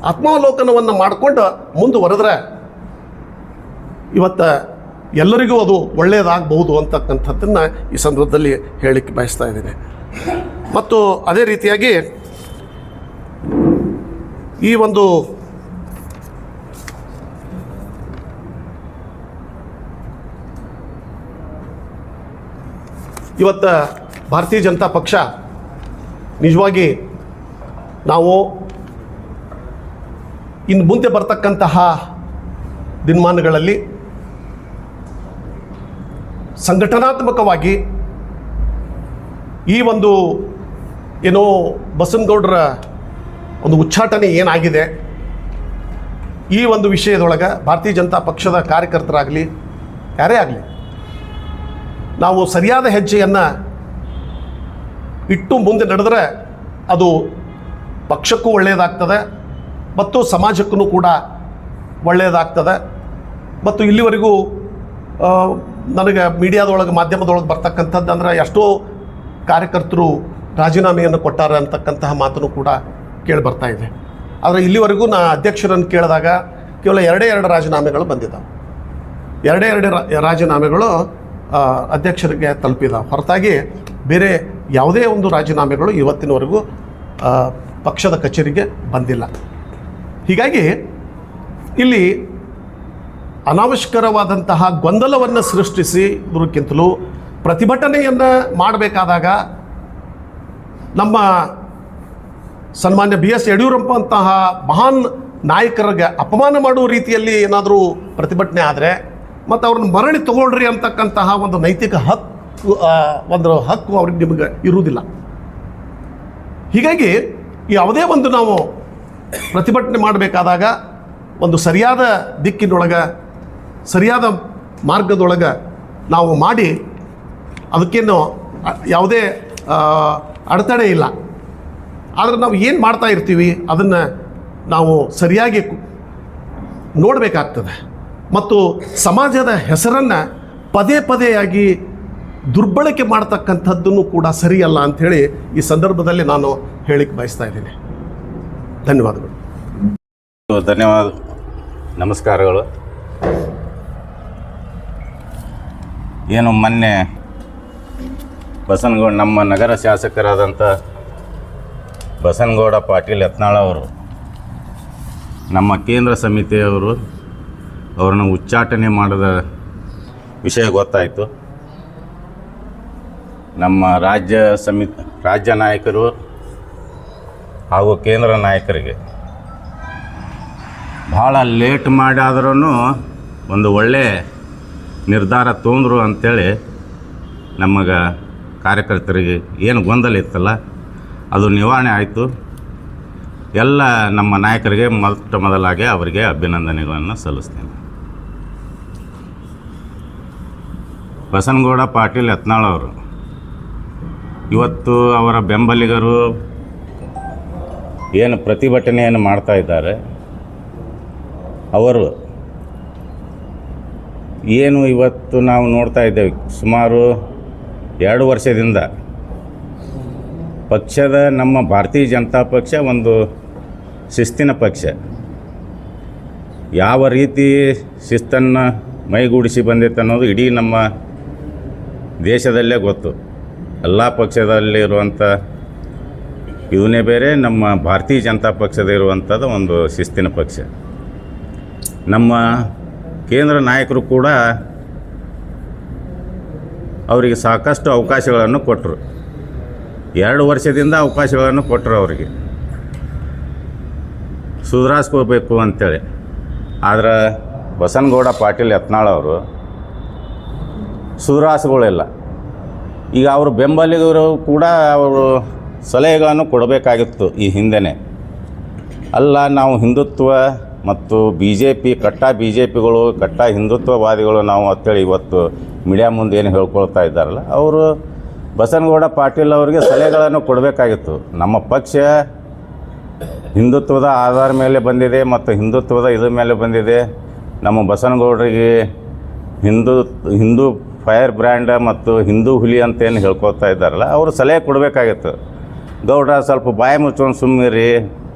ಆತ್ಮಾವಲೋಕನವನ್ನು ಮಾಡಿಕೊಂಡು ಮುಂದುವರೆದ್ರೆ ಇವತ್ತು ಎಲ್ಲರಿಗೂ ಅದು ಒಳ್ಳೆಯದಾಗಬಹುದು ಅಂತಕ್ಕಂಥದ್ದನ್ನು ಈ ಸಂದರ್ಭದಲ್ಲಿ ಹೇಳಲಿಕ್ಕೆ ಬಯಸ್ತಾ ಇದ್ದೀನಿ. ಮತ್ತು ಅದೇ ರೀತಿಯಾಗಿ ಈ ಒಂದು ಇವತ್ತು ಭಾರತೀಯ ಜನತಾ ಪಕ್ಷ ನಿಜವಾಗಿ ನಾವು ಇನ್ನು ಮುಂದೆ ಬರ್ತಕ್ಕಂತಹ ದಿನಮಾನಗಳಲ್ಲಿ ಸಂಘಟನಾತ್ಮಕವಾಗಿ ಈ ಒಂದು ಏನೋ ಬಸವನಗೌಡರ ಒಂದು ಉಚ್ಚಾಟನೆ ಏನಾಗಿದೆ, ಈ ಒಂದು ವಿಷಯದೊಳಗೆ ಭಾರತೀಯ ಜನತಾ ಪಕ್ಷದ ಕಾರ್ಯಕರ್ತರಾಗಲಿ ಯಾರೇ ಆಗಲಿ ನಾವು ಸರಿಯಾದ ಹೆಜ್ಜೆಯನ್ನು ಇಟ್ಟು ಮುಂದೆ ನಡೆದರೆ ಅದು ಪಕ್ಷಕ್ಕೂ ಒಳ್ಳೆಯದಾಗ್ತದೆ ಮತ್ತು ಸಮಾಜಕ್ಕೂ ಕೂಡ ಒಳ್ಳೆಯದಾಗ್ತದೆ. ಮತ್ತು ಇಲ್ಲಿವರೆಗೂ ನನಗೆ ಮೀಡಿಯಾದೊಳಗೆ ಮಾಧ್ಯಮದೊಳಗೆ ಬರ್ತಕ್ಕಂಥದ್ದು ಅಂದರೆ ಎಷ್ಟೋ ಕಾರ್ಯಕರ್ತರು ರಾಜೀನಾಮೆಯನ್ನು ಕೊಟ್ಟಾರೆ ಅಂತಕ್ಕಂತಹ ಮಾತನ್ನು ಕೂಡ ಕೇಳಿ ಬರ್ತಾ ಇದೆ. ಆದರೆ ಇಲ್ಲಿವರೆಗೂ ನಾ ಅಧ್ಯಕ್ಷರನ್ನು ಕೇಳಿದಾಗ ಕೇವಲ 2 ರಾಜೀನಾಮೆಗಳು ಬಂದಿದ್ದಾವೆ. 2 ರಾಜೀನಾಮೆಗಳು ಅಧ್ಯಕ್ಷರಿಗೆ ತಲುಪಿದಾವೆ. ಹೊರತಾಗಿ ಬೇರೆ ಯಾವುದೇ ಒಂದು ರಾಜೀನಾಮೆಗಳು ಇವತ್ತಿನವರೆಗೂ ಪಕ್ಷದ ಕಚೇರಿಗೆ ಬಂದಿಲ್ಲ. ಹೀಗಾಗಿ ಇಲ್ಲಿ ಅನಾವಶ್ಯಕರವಾದಂತಹ ಗೊಂದಲವನ್ನು ಸೃಷ್ಟಿಸಿ ಇದಕ್ಕಿಂತಲೂ ಪ್ರತಿಭಟನೆಯನ್ನು ಮಾಡಬೇಕಾದಾಗ ನಮ್ಮ ಸನ್ಮಾನ್ಯ BS ಯಡಿಯೂರಪ್ಪ ಅಂತಹ ಮಹಾನ್ ನಾಯಕರಿಗೆ ಅಪಮಾನ ಮಾಡುವ ರೀತಿಯಲ್ಲಿ ಏನಾದರೂ ಪ್ರತಿಭಟನೆ ಆದರೆ ಮತ್ತು ಅವ್ರನ್ನ ಮರಳಿ ತಗೊಳ್ರಿ ಅಂತಕ್ಕಂತಹ ಒಂದು ನೈತಿಕ ಹಕ್ಕು ಅವ್ರಿಗೆ ನಿಮಗೆ ಇರುವುದಿಲ್ಲ. ಹೀಗಾಗಿ ಯಾವುದೇ ಒಂದು ನಾವು ಪ್ರತಿಭಟನೆ ಮಾಡಬೇಕಾದಾಗ ಒಂದು ಸರಿಯಾದ ದಿಕ್ಕಿನೊಳಗೆ ಸರಿಯಾದ ಮಾರ್ಗದೊಳಗೆ ನಾವು ಮಾಡಿ ಅದಕ್ಕೇನು ಯಾವುದೇ ಅಡೆತಡೆ ಇಲ್ಲ. ಆದರೆ ನಾವು ಏನು ಮಾಡ್ತಾ ಇರ್ತೀವಿ ಅದನ್ನು ನಾವು ಸರಿಯಾಗಿ ನೋಡಬೇಕಾಗ್ತದೆ. ಮತ್ತು ಸಮಾಜದ ಹೆಸರನ್ನು ಪದೇ ಪದೇಯಾಗಿ ದುರ್ಬಳಕೆ ಮಾಡ್ತಕ್ಕಂಥದ್ದನ್ನು ಕೂಡ ಸರಿಯಲ್ಲ ಅಂಥೇಳಿ ಈ ಸಂದರ್ಭದಲ್ಲಿ ನಾನು ಹೇಳಿಕ್ಕೆ ಬಯಸ್ತಾ ಇದ್ದೀನಿ. ಧನ್ಯವಾದಗಳು. ಧನ್ಯವಾದ, ನಮಸ್ಕಾರಗಳು. ಏನು ಮೊನ್ನೆ ಬಸನಗೌಡ ನಮ್ಮ ನಗರ ಶಾಸಕರಾದಂಥ ಬಸನಗೌಡ ಪಾಟೀಲ್ ಯತ್ನಾಳ್ ಅವರು ನಮ್ಮ ಕೇಂದ್ರ ಸಮಿತಿಯವರು ಅವ್ರನ್ನ ಉಚ್ಚಾಟನೆ ಮಾಡಿದ ವಿಷಯ ಗೊತ್ತಾಯಿತು. ನಮ್ಮ ರಾಜ್ಯ ನಾಯಕರು ಹಾಗೂ ಕೇಂದ್ರ ನಾಯಕರಿಗೆ ಭಾಳ ಲೇಟ್ ಮಾಡಾದ್ರೂ ಒಂದು ಒಳ್ಳೆಯ ನಿರ್ಧಾರ ತೊಗೊಂಡ್ರು ಅಂಥೇಳಿ ನಮಗೆ ಕಾರ್ಯಕರ್ತರಿಗೆ ಏನು ಗೊಂದಲ ಇತ್ತಲ್ಲ ಅದು ನಿವಾರಣೆ ಆಯಿತು. ಎಲ್ಲ ನಮ್ಮ ನಾಯಕರಿಗೆ ಮೊದಲಾಗಿ ಅವರಿಗೆ ಅಭಿನಂದನೆಗಳನ್ನು ಸಲ್ಲಿಸ್ತೇನೆ. ಬಸನಗೌಡ ಪಾಟೀಲ್ ಯತ್ನಾಳ್ ಅವರು ಇವತ್ತು ಅವರ ಬೆಂಬಲಿಗರು ಏನು ಪ್ರತಿಭಟನೆಯನ್ನು ಮಾಡ್ತಾ ಇದ್ದಾರೆ, ಅವರು ಏನು ಇವತ್ತು ನಾವು ನೋಡ್ತಾ ಇದ್ದೇವೆ, ಸುಮಾರು 2 ವರ್ಷದಿಂದ ಪಕ್ಷದ ನಮ್ಮ ಭಾರತೀಯ ಜನತಾ ಪಕ್ಷ ಒಂದು ಶಿಸ್ತಿನ ಪಕ್ಷ. ಯಾವ ರೀತಿ ಶಿಸ್ತನ್ನು ಮೈಗೂಡಿಸಿ ಬಂದಿತ್ತು ಅನ್ನೋದು ಇಡೀ ನಮ್ಮ ದೇಶದಲ್ಲೇ ಗೊತ್ತು. ಎಲ್ಲ ಪಕ್ಷದಲ್ಲಿರುವಂಥ ಇವನೇ ಬೇರೆ, ನಮ್ಮ ಭಾರತೀಯ ಜನತಾ ಪಕ್ಷದ ಇರುವಂಥದ್ದು ಒಂದು ಶಿಸ್ತಿನ ಪಕ್ಷ. ನಮ್ಮ ಕೇಂದ್ರ ನಾಯಕರು ಕೂಡ ಅವರಿಗೆ ಸಾಕಷ್ಟು ಅವಕಾಶಗಳನ್ನು ಕೊಟ್ಟರು. 2 ವರ್ಷದಿಂದ ಅವಕಾಶಗಳನ್ನು ಕೊಟ್ಟರು ಅವರಿಗೆ ಸುಧಾರಿಸ್ಕೋಬೇಕು ಅಂಥೇಳಿ. ಆದರೆ ಬಸನಗೌಡ ಪಾಟೀಲ್ ಯತ್ನಾಳ್ ಅವರು ಸುಧಾರಿಸ್ಕೊಳ್ಳಿಲ್ಲ. ಈಗ ಅವರು ಬೆಂಬಲಿಗರು ಕೂಡ ಅವರು ಸಲಹೆಗಳನ್ನು ಕೊಡಬೇಕಾಗಿತ್ತು ಈ ಹಿಂದೆಯೇ. ಅಲ್ಲ, ನಾವು ಹಿಂದುತ್ವ ಮತ್ತು BJP ಕಟ್ಟ ಹಿಂದುತ್ವವಾದಿಗಳು ನಾವು ಅಂತೇಳಿ ಇವತ್ತು ಮೀಡಿಯಾ ಮುಂದೆ ಏನು ಹೇಳ್ಕೊಳ್ತಾ ಇದ್ದಾರಲ್ಲ, ಅವರು ಬಸನಗೌಡ ಪಾಟೀಲ್ ಅವರಿಗೆ ಸಲಹೆಗಳನ್ನು ಕೊಡಬೇಕಾಗಿತ್ತು. ನಮ್ಮ ಪಕ್ಷ ಹಿಂದುತ್ವದ ಆಧಾರ ಮೇಲೆ ಬಂದಿದೆ ಮತ್ತು ಹಿಂದುತ್ವದ ಇದ್ರ ಮೇಲೆ ಬಂದಿದೆ. ನಮ್ಮ ಬಸನಗೌಡರಿಗೆ ಹಿಂದೂ ಫೈರ್ ಬ್ರ್ಯಾಂಡ್ ಮತ್ತು ಹಿಂದೂ ಹುಲಿ ಅಂತೇನು ಹೇಳ್ಕೊಳ್ತಾ ಇದ್ದಾರಲ್ಲ, ಅವರು ಸಲಹೆ ಕೊಡಬೇಕಾಗಿತ್ತು. ಗೌಡ್ರ ಸ್ವಲ್ಪ ಬಾಯಿ ಮುಚ್ಕೊಂಡು ಸುಮ್ಮನಿರಿ,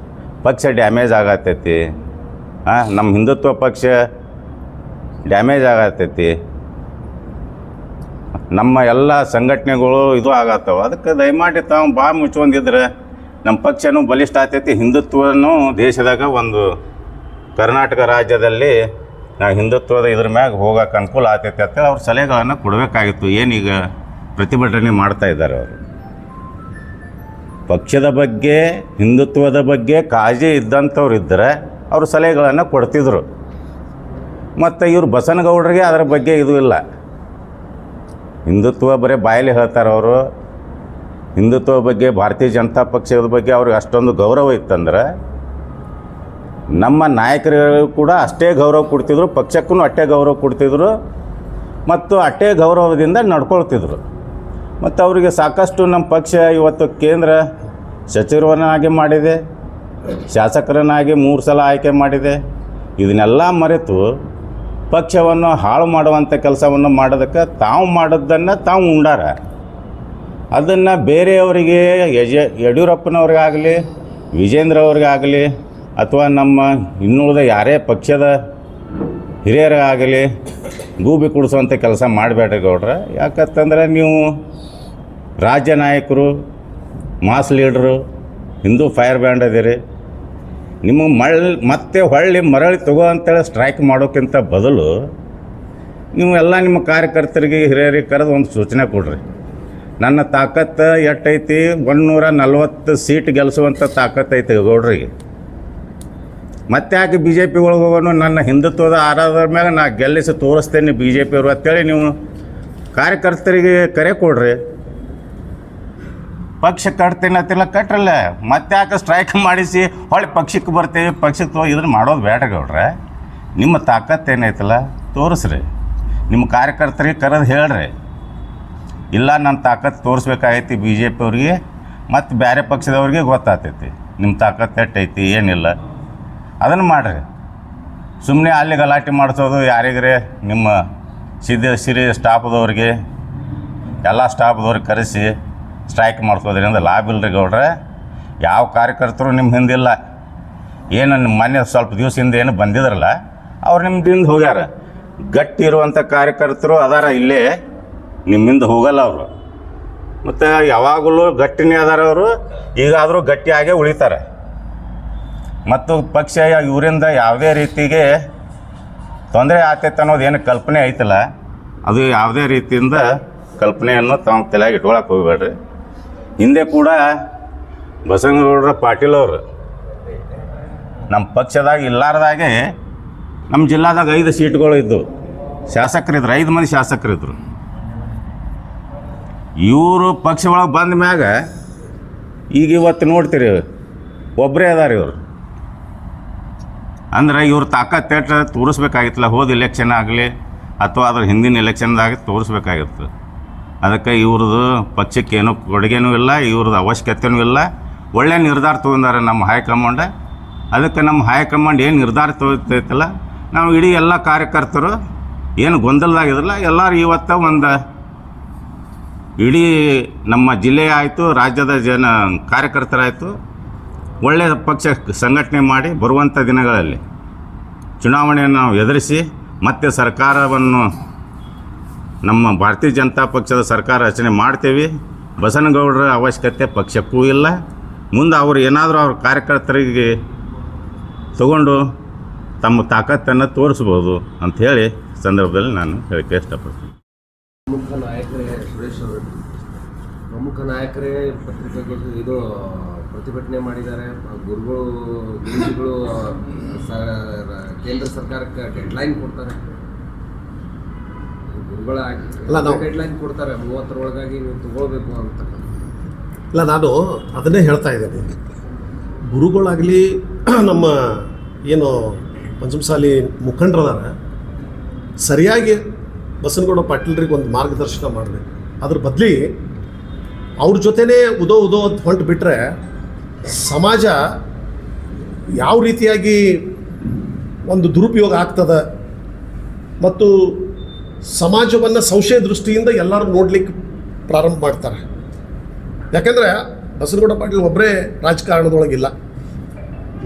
ಪಕ್ಷ ಡ್ಯಾಮೇಜ್ ಆಗತ್ತೈತಿ, ನಮ್ಮ ಹಿಂದುತ್ವ ಪಕ್ಷ ಡ್ಯಾಮೇಜ್ ಆಗತ್ತೈತಿ, ನಮ್ಮ ಎಲ್ಲ ಸಂಘಟನೆಗಳು ಇದು ಆಗತ್ತವ, ಅದಕ್ಕೆ ದಯಮಾಡಿ ತಾವು ಬಾಯಿ ಮುಚ್ಕೊಂಡಿದ್ರೆ ನಮ್ಮ ಪಕ್ಷನೂ ಬಲಿಷ್ಠ ಆಗ್ತೈತಿ, ಹಿಂದುತ್ವನೂ ದೇಶದಾಗ ಒಂದು ಕರ್ನಾಟಕ ರಾಜ್ಯದಲ್ಲಿ ಹಿಂದುತ್ವದ ಇದ್ರ ಮ್ಯಾಗ ಹೋಗೋಕೆ ಅನುಕೂಲ ಆಗ್ತೈತಿ ಅಂತೇಳಿ ಅವ್ರ ಸಲಹೆಗಳನ್ನು ಕೊಡಬೇಕಾಗಿತ್ತು. ಏನೀಗ ಪ್ರತಿಭಟನೆ ಮಾಡ್ತಾ ಇದ್ದಾರೆ ಅವರು. ಪಕ್ಷದ ಬಗ್ಗೆ ಹಿಂದುತ್ವದ ಬಗ್ಗೆ ಕಾಳಜಿ ಇದ್ದಂಥವ್ರು ಇದ್ದರೆ ಅವರು ಸಲಹೆಗಳನ್ನು ಕೊಡ್ತಿದ್ರು. ಮತ್ತು ಇವರು ಬಸನಗೌಡರಿಗೆ ಅದರ ಬಗ್ಗೆ ಇದು ಇಲ್ಲ. ಹಿಂದುತ್ವ ಬರೀ ಬಾಯಲ್ಲಿ ಹೇಳ್ತಾರೆ ಅವರು. ಹಿಂದುತ್ವ ಬಗ್ಗೆ ಭಾರತೀಯ ಜನತಾ ಪಕ್ಷದ ಬಗ್ಗೆ ಅವ್ರಿಗೆ ಅಷ್ಟೊಂದು ಗೌರವ ಇತ್ತಂದ್ರೆ ನಮ್ಮ ನಾಯಕರಿಗೂ ಕೂಡ ಅಷ್ಟೇ ಗೌರವ ಕೊಡ್ತಿದ್ರು, ಪಕ್ಷಕ್ಕೂ ಅಷ್ಟೇ ಗೌರವ ಕೊಡ್ತಿದ್ರು ಮತ್ತು ಅಷ್ಟೇ ಗೌರವದಿಂದ ನಡ್ಕೊಳ್ತಿದ್ರು. ಮತ್ತು ಅವರಿಗೆ ಸಾಕಷ್ಟು ನಮ್ಮ ಪಕ್ಷ ಇವತ್ತು ಕೇಂದ್ರ ಸಚಿವರನ್ನಾಗಿ ಮಾಡಿದೆ, ಶಾಸಕರನ್ನಾಗಿ 3 ಸಲ ಆಯ್ಕೆ ಮಾಡಿದೆ. ಇದನ್ನೆಲ್ಲ ಮರೆತು ಪಕ್ಷವನ್ನು ಹಾಳು ಮಾಡುವಂಥ ಕೆಲಸವನ್ನು ಮಾಡೋದಕ್ಕೆ ತಾವು ಮಾಡೋದನ್ನು ತಾವು ಉಂಡಾರ. ಅದನ್ನು ಬೇರೆಯವರಿಗೆ ಯಡಿಯೂರಪ್ಪನವ್ರಿಗಾಗಲಿ ವಿಜೇಂದ್ರ ಅವ್ರಿಗಾಗಲಿ ಅಥವಾ ನಮ್ಮ ಇನ್ನುಳಿದ ಯಾರೇ ಪಕ್ಷದ ಹಿರಿಯರಾಗಲಿ ಗೂಬಿ ಕುಡಿಸುವಂಥ ಕೆಲಸ ಮಾಡಬೇಡ್ರಿ ಗೌಡ್ರೆ. ಯಾಕಂತಂದ್ರೆ ನೀವು ರಾಜ್ಯ ನಾಯಕರು, ಮಾಸ್ ಲೀಡ್ರು, ಹಿಂದೂ ಫೈರ್ ಬ್ಯಾಂಡ್ ಅದೀರಿ. ನಿಮಗೆ ಮತ್ತೆ ಮರಳಿ ತಗೋ ಅಂತೇಳಿ ಸ್ಟ್ರೈಕ್ ಮಾಡೋಕ್ಕಿಂತ ಬದಲು ನೀವು ಎಲ್ಲ ನಿಮ್ಮ ಕಾರ್ಯಕರ್ತರಿಗೆ ಹಿರಿಯರಿಗೆ ಕರೆದು ಒಂದು ಸೂಚನೆ ಕೊಡ್ರಿ. ನನ್ನ ತಾಕತ್ತು ಎಷ್ಟೈತಿ, 140 ಸೀಟ್ ಗೆಲ್ಲಿಸುವಂಥ ತಾಕತ್ತೈತಿ ಗೌಡ್ರಿಗೆ. ಮತ್ತೆ ಯಾಕೆ BJP ಒಳಗೆ ಹೋಗೋನು, ನನ್ನ ಹಿಂದುತ್ವದ ಆರಾಧರ ಮೇಲೆ ನಾ ಗೆಲ್ಲಿಸಿ ತೋರಿಸ್ತೇನೆ BJP ಅವರು ಅಂತೇಳಿ ನೀವು ಕಾರ್ಯಕರ್ತರಿಗೆ ಕರೆ ಕೊಡ್ರಿ. ಪಕ್ಷ ಕಟ್ತೀನಿ ಅಂತಿಲ್ಲ ಕಟ್ರಲ್ಲ, ಮತ್ತೆ ಯಾಕೆ ಸ್ಟ್ರೈಕ್ ಮಾಡಿಸಿ ಹೊಳ್ಳಿ ಪಕ್ಷಕ್ಕೆ ಬರ್ತೀವಿ ಪಕ್ಷಕ್ಕೆ ಇದನ್ನು ಮಾಡೋದು ಬೇಡ ಗೌಡ್ರೆ. ನಿಮ್ಮ ತಾಕತ್ತು ಏನೈತಲ್ಲ ತೋರಿಸ್ರಿ, ನಿಮ್ಮ ಕಾರ್ಯಕರ್ತರಿಗೆ ಕರೆದು ಹೇಳ್ರಿ, ಇಲ್ಲ ನನ್ನ ತಾಕತ್ತು ತೋರಿಸ್ಬೇಕಾಗೈತಿ ಬಿ ಜೆ ಪಿ ಅವ್ರಿಗೆ ಮತ್ತು ಬೇರೆ ಪಕ್ಷದವ್ರಿಗೆ ಗೊತ್ತಾಗ್ತೈತಿ ನಿಮ್ಮ ತಾಕತ್ತು ಎಟ್ಟೈತಿ ಏನಿಲ್ಲ, ಅದನ್ನು ಮಾಡಿರಿ. ಸುಮ್ಮನೆ ಅಲ್ಲಿ ಗಲಾಟೆ ಮಾಡಿಸೋದು ಯಾರಿಗರೇ ನಿಮ್ಮ ಸಿರಿ ಸ್ಟಾಫ್ದವ್ರಿಗೆ ಎಲ್ಲ ಸ್ಟಾಫ್ದವ್ರಿಗೆ ಕರೆಸಿ ಸ್ಟ್ರೈಕ್ ಮಾಡಿಸೋದ್ರಿಂದ ಲಾಭ ಇಲ್ಲರಿ ಗೌಡ್ರೆ. ಯಾವ ಕಾರ್ಯಕರ್ತರು ನಿಮ್ಮ ಹಿಂದಿಲ್ಲ. ಏನು ನಿಮ್ಮ ಮೊನ್ನೆ ಸ್ವಲ್ಪ ದಿವಸದಿಂದ ಏನು ಬಂದಿದ್ರಲ್ಲ ಅವ್ರು ನಿಮ್ದಿಂದ ಹೋಗ್ಯಾರ. ಗಟ್ಟಿ ಇರುವಂಥ ಕಾರ್ಯಕರ್ತರು ಅದಾರ ಇಲ್ಲೇ, ನಿಮ್ಮಿಂದ ಹೋಗಲ್ಲ ಅವರು. ಮತ್ತು ಯಾವಾಗಲೂ ಗಟ್ಟಿನೇ ಅದಾರ ಅವರು, ಈಗಾದರೂ ಗಟ್ಟಿಯಾಗೇ ಉಳಿತಾರೆ. ಮತ್ತು ಪಕ್ಷ ಇವರಿಂದ ಯಾವುದೇ ರೀತಿಗೆ ತೊಂದರೆ ಆಗ್ತೈತೆ ಅನ್ನೋದು ಏನು ಕಲ್ಪನೆ ಐತಲ್ಲ, ಅದು ಯಾವುದೇ ರೀತಿಯಿಂದ ಕಲ್ಪನೆಯನ್ನು ತಮ್ಮ ತಲೆಯಾಗಿ ಇಟ್ಕೊಳಕ್ಕೆ ಹೋಗಬೇಡ್ರಿ. ಹಿಂದೆ ಕೂಡ ಬಸವನಗೌಡರ ಪಾಟೀಲ್ ಅವರು ನಮ್ಮ ಪಕ್ಷದಾಗ ಇಲ್ಲಾರ್ದಾಗೆ ನಮ್ಮ ಜಿಲ್ಲಾದಾಗ 5 ಸೀಟ್ಗಳು ಇದ್ದವು, ಶಾಸಕರಿದ್ರು, 5 ಮಂದಿ ಶಾಸಕರಿದ್ದರು. ಇವರು ಪಕ್ಷ ಒಳಗೆ ಬಂದ ಮ್ಯಾಗ ಈಗ ಇವತ್ತು ನೋಡ್ತೀರಿ ಒಬ್ಬರೇ ಅದಾರ ಇವರು. ಅಂದ್ರೆ ಇವ್ರ ತಾಕತ್ತು ತೋರಿಸ್ಬೇಕಾಗಿತ್ತಲ್ಲ, ಹೋದ ಎಲೆಕ್ಷನ್ ಆಗಲಿ ಅಥವಾ ಅದ್ರ ಹಿಂದಿನ ಎಲೆಕ್ಷನ್ದಾಗ ತೋರಿಸ್ಬೇಕಾಗಿತ್ತು. ಅದಕ್ಕೆ ಇವ್ರದ್ದು ಪಕ್ಷಕ್ಕೇನು ಕೊಡುಗೆನೂ ಇಲ್ಲ, ಇವ್ರದ್ದು ಅವಶ್ಯಕತೆಯೂ ಇಲ್ಲ. ಒಳ್ಳೆಯ ನಿರ್ಧಾರ ತೊಗೊಂಡಾರೆ ನಮ್ಮ ಹೈಕಮಾಂಡ್. ಅದಕ್ಕೆ ನಮ್ಮ ಹೈಕಮಾಂಡ್ ಏನು ನಿರ್ಧಾರ ತೊಗೊತೈತಲ್ಲ, ನಾವು ಇಡೀ ಎಲ್ಲ ಕಾರ್ಯಕರ್ತರು ಏನು ಗೊಂದಲದಾಗಿದ್ರಲ್ಲ ಎಲ್ಲರೂ ಇವತ್ತು ಒಂದು ಇಡೀ ನಮ್ಮ ಜಿಲ್ಲೆ ಆಯಿತು, ರಾಜ್ಯದ ಕಾರ್ಯಕರ್ತರಾಯಿತು, ಒಳ್ಳೆಯ ಪಕ್ಷ ಸಂಘಟನೆ ಮಾಡಿ ಬರುವಂಥ ದಿನಗಳಲ್ಲಿ ಚುನಾವಣೆಯನ್ನು ನಾವು ಎದುರಿಸಿ ಮತ್ತೆ ಸರ್ಕಾರವನ್ನು ನಮ್ಮ ಭಾರತೀಯ ಜನತಾ ಪಕ್ಷದ ಸರ್ಕಾರ ರಚನೆ ಮಾಡ್ತೇವೆ. ಬಸವನಗೌಡರ ಅವಶ್ಯಕತೆ ಪಕ್ಷಕ್ಕೂ ಇಲ್ಲ. ಮುಂದೆ ಅವರು ಏನಾದರೂ ಅವ್ರ ಕಾರ್ಯಕರ್ತರಿಗೆ ತಗೊಂಡು ತಮ್ಮ ತಾಕತ್ತನ್ನು ತೋರಿಸ್ಬೋದು ಅಂಥೇಳಿ ಸಂದರ್ಭದಲ್ಲಿ ನಾನು ಹೇಳಕ್ಕೆ ಇಷ್ಟಪಡ್ತೀನಿ. ಪ್ರಮುಖ ನಾಯಕರೇ ಇದು ಪ್ರತಿಭಟನೆ ಮಾಡಿದ್ದಾರೆ. ಗುರುಗಳು ಕೇಂದ್ರ ಸರ್ಕಾರಕ್ಕೆ ಡೆಡ್ಲೈನ್ ಕೊಡ್ತಾರೆ. ಗುರುಗಳ ಡೆಡ್ಲೈನ್ ಕೊಡ್ತಾರೆ, 30ರೊಳಗಾಗಿ ನೀವು ತಗೊಳ್ಬೇಕು ಅಂತ. ಇಲ್ಲ, ನಾನು ಅದನ್ನೇ ಹೇಳ್ತಾ ಇದ್ದೇನೆ. ಗುರುಗಳಾಗಲಿ ನಮ್ಮ ಏನು ಪಂಚಮಸಾಲಿ ಮುಖಂಡರದಾರ ಸರಿಯಾಗಿ ಬಸವನಗೌಡ ಪಾಟೀಲ್ರಿಗೆ ಒಂದು ಮಾರ್ಗದರ್ಶನ ಮಾಡಬೇಕು. ಅದ್ರ ಬದಲಿ ಅವ್ರ ಜೊತೆನೇ ಉದೋ ಅಂತ ಹೊಂಟು ಬಿಟ್ಟರೆ ಸಮಾಜ ಯಾವ ರೀತಿಯಾಗಿ ಒಂದು ದುರುಪಯೋಗ ಆಗ್ತದೆ ಮತ್ತು ಸಮಾಜವನ್ನು ಸಂಶಯ ದೃಷ್ಟಿಯಿಂದ ಎಲ್ಲರೂ ನೋಡ್ಲಿಕ್ಕೆ ಪ್ರಾರಂಭ ಮಾಡ್ತಾರೆ. ಯಾಕೆಂದರೆ ಬಸವನಗೌಡ ಪಾಟೀಲ್ ಒಬ್ಬರೇ ರಾಜಕಾರಣದೊಳಗಿಲ್ಲ,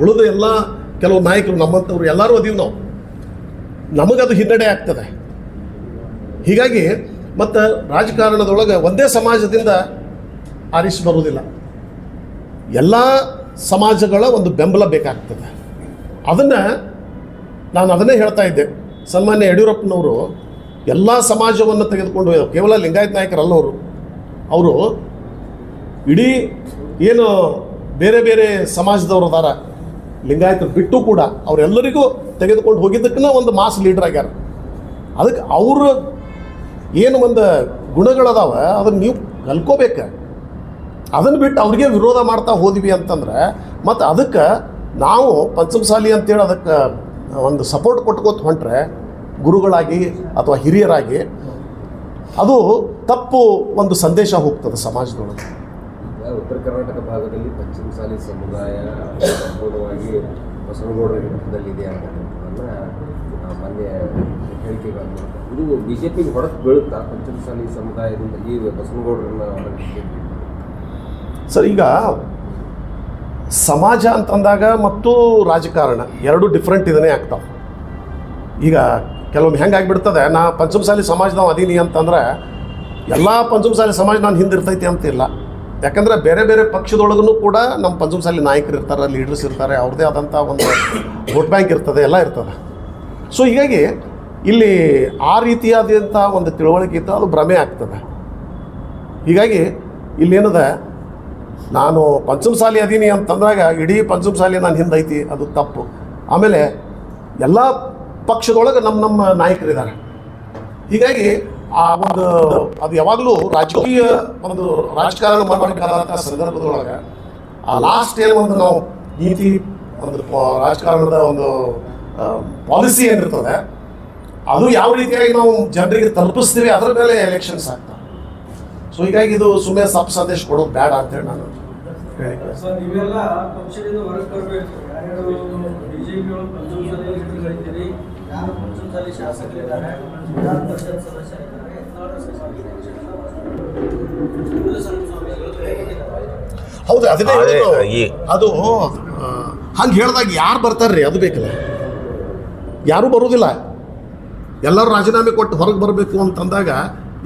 ಉಳಿದು ಎಲ್ಲ ಕೆಲವು ನಾಯಕರು ನಮ್ಮಂಥವ್ರು ಎಲ್ಲರೂ ಅದೀವಿ ನಾವು, ನಮಗದು ಹಿನ್ನಡೆ ಆಗ್ತದೆ. ಹೀಗಾಗಿ ಮತ್ತು ರಾಜಕಾರಣದೊಳಗೆ ಒಂದೇ ಸಮಾಜದಿಂದ ಆರಿಸಿ ಬರುವುದಿಲ್ಲ, ಎಲ್ಲ ಸಮಾಜಗಳ ಒಂದು ಬೆಂಬಲ ಬೇಕಾಗ್ತದೆ. ನಾನು ಅದನ್ನೇ ಹೇಳ್ತಾ ಇದ್ದೆ. ಸನ್ಮಾನ್ಯ ಯಡಿಯೂರಪ್ಪನವರು ಎಲ್ಲ ಸಮಾಜವನ್ನು ತೆಗೆದುಕೊಂಡು ಕೇವಲ ಲಿಂಗಾಯತ ನಾಯಕರಲ್ಲವರು, ಅವರು ಇಡೀ ಏನು ಬೇರೆ ಬೇರೆ ಸಮಾಜದವರು ಅದಾರ ಲಿಂಗಾಯತರು ಬಿಟ್ಟು ಕೂಡ ಅವರೆಲ್ಲರಿಗೂ ತೆಗೆದುಕೊಂಡು ಹೋಗಿದ್ದಕ್ಕೂ ಒಂದು ಮಾಸ್ ಲೀಡರ್ ಆಗ್ಯಾರ. ಅದಕ್ಕೆ ಅವರು ಏನು ಒಂದು ಗುಣಗಳದಾವ ಅದನ್ನು ನೀವು ಕಲ್ಕೋಬೇಕು. ಅದನ್ನು ಬಿಟ್ಟು ಅವ್ರಿಗೆ ವಿರೋಧ ಮಾಡ್ತಾ ಹೋದ್ವಿ ಅಂತಂದ್ರೆ ಮತ್ತು ಅದಕ್ಕೆ ನಾವು ಪಂಚಮಸಾಲಿ ಅಂತೇಳಿ ಅದಕ್ಕೆ ಒಂದು ಸಪೋರ್ಟ್ ಕೊಟ್ಕೋತ ಹೊಂಟ್ರೆ ಗುರುಗಳಾಗಿ ಅಥವಾ ಹಿರಿಯರಾಗಿ ಅದು ತಪ್ಪು ಒಂದು ಸಂದೇಶ ಹೋಗ್ತದೆ ಸಮಾಜದೊಳಗೆ. ಉತ್ತರ ಕರ್ನಾಟಕ ಭಾಗದಲ್ಲಿ ಪಂಚಮಸಾಲಿ ಸಮುದಾಯ ಸಂಪೂರ್ಣವಾಗಿ ಬಸವನಗೌಡರ ಹಿಡಿತದಲ್ಲಿದೆ ಅನ್ನೋದನ್ನು ಮಾನ್ಯ ಹೇಳಿಕೆಗಳನ್ನು ಇದು ಬಿಜೆಪಿಗೆ ಹೊರತು ಬೀಳುತ್ತಾ ಪಂಚಮಸಾಲಿ ಸಮುದಾಯದಿಂದ ಈ ಬಸವನಗೌಡರನ್ನ ಸರ್, ಈಗ ಸಮಾಜ ಅಂತಂದಾಗ ಮತ್ತು ರಾಜಕಾರಣ ಎರಡು ಡಿಫ್ರೆಂಟ್ ಇದನ್ನೇ ಆಗ್ತಾವೆ. ಈಗ ಕೆಲವೊಮ್ಮೆ ಹೆಂಗಾಗಿಬಿಡ್ತದೆ, ನಾ ಪಂಚಮಸಾಲಿ ಸಮಾಜದವ ಅದೀನಿ ಅಂತಂದ್ರೆ ಎಲ್ಲ ಪಂಚಮಸಾಲಿ ಸಮಾಜ ನಾನು ಹಿಂದಿರ್ತೈತಿ ಅಂತಿಲ್ಲ. ಯಾಕಂದರೆ ಬೇರೆ ಬೇರೆ ಪಕ್ಷದೊಳಗೂ ಕೂಡ ನಮ್ಮ ಪಂಚಮಸಾಲಿ ನಾಯಕರು ಇರ್ತಾರೆ, ಲೀಡರ್ಸ್ ಇರ್ತಾರೆ, ಅವ್ರದ್ದೇ ಆದಂಥ ಒಂದು ವೋಟ್ ಬ್ಯಾಂಕ್ ಇರ್ತದೆ, ಎಲ್ಲ ಇರ್ತದೆ. ಸೊ ಹೀಗಾಗಿ ಇಲ್ಲಿ ಆ ರೀತಿಯಾದಂಥ ಒಂದು ತಿಳುವಳಿಕೆ ಇತ್ತು, ಅದು ಭ್ರಮೆ ಆಗ್ತದೆ. ಹೀಗಾಗಿ ಇಲ್ಲೇನದ ನಾನು ಪಂಚಮಸಾಲಿ ಅದೀನಿ ಅಂತಂದಾಗ ಇಡೀ ಪಂಚಮಸಾಲಿ ನಾನು ಹಿಂದೈತಿ, ಅದು ತಪ್ಪು. ಆಮೇಲೆ ಎಲ್ಲ ಪಕ್ಷದೊಳಗೆ ನಮ್ಮ ನಾಯಕರಿದ್ದಾರೆ. ಹೀಗಾಗಿ ಆ ಒಂದು ಅದು ಯಾವಾಗಲೂ ರಾಜಕೀಯ ಒಂದು ರಾಜಕಾರಣ ಮಾಡಬೇಕಾದಂಥ ಸಂದರ್ಭದೊಳಗೆ ಆ ಲಾಸ್ಟ್ ಏನು ಒಂದು ನಾವು ನೀತಿ ಒಂದು ರಾಜಕಾರಣದ ಒಂದು ಪಾಲಿಸಿ ಏನಿರ್ತದೆ ಅದು ಯಾವ ರೀತಿಯಾಗಿ ನಾವು ಜನರಿಗೆ ತಲುಪಿಸ್ತೀವಿ ಅದರ ಮೇಲೆ ಎಲೆಕ್ಷನ್ಸ್ ಆಗ್ತವೆ. ಸೊ ಹೀಗಾಗಿ ಇದು ಸುಮ್ಮನೆ ಸಬ್ ಸಂದೇಶ ಕೊಡೋದು ಬೇಡ ಅಂತೇಳಿ ನಾನು ಹೇಳಿದ್ದೆ. ಸರ್ ನೀವೆಲ್ಲ ಪಕ್ಷದಿಂದ ಹೊರಗೆ ಬರಬೇಕು. ಯಾರು ಬಿಜೆಪಿ ಒಳಗೆ ಪಂಚಮಸಾಲಿ ಯಾರು ಪಂಚಮಸಾಲಿ ಶಾಸಕರಿದ್ದಾರೆ, ವಿಧಾನ ಪರಿಷತ್ ಸದಸ್ಯರಿದ್ದಾರೆ, ಹೌದು ಅದನ್ನೇ ಅದೇ ಹೇಳೋದು. ಈ- ಅದು ಹಂಗೆ ಹೇಳ್ದಾಗ ಯಾರು ಬರ್ತಾರ್ರಿ ಅದು ಬೇಕಲ್ಲ, ಯಾರೂ ಬರೋದಿಲ್ಲ. ಎಲ್ಲರೂ ರಾಜೀನಾಮೆ ಕೊಟ್ಟು ಹೊರಗೆ ಬರಬೇಕು ಅಂತಂದಾಗ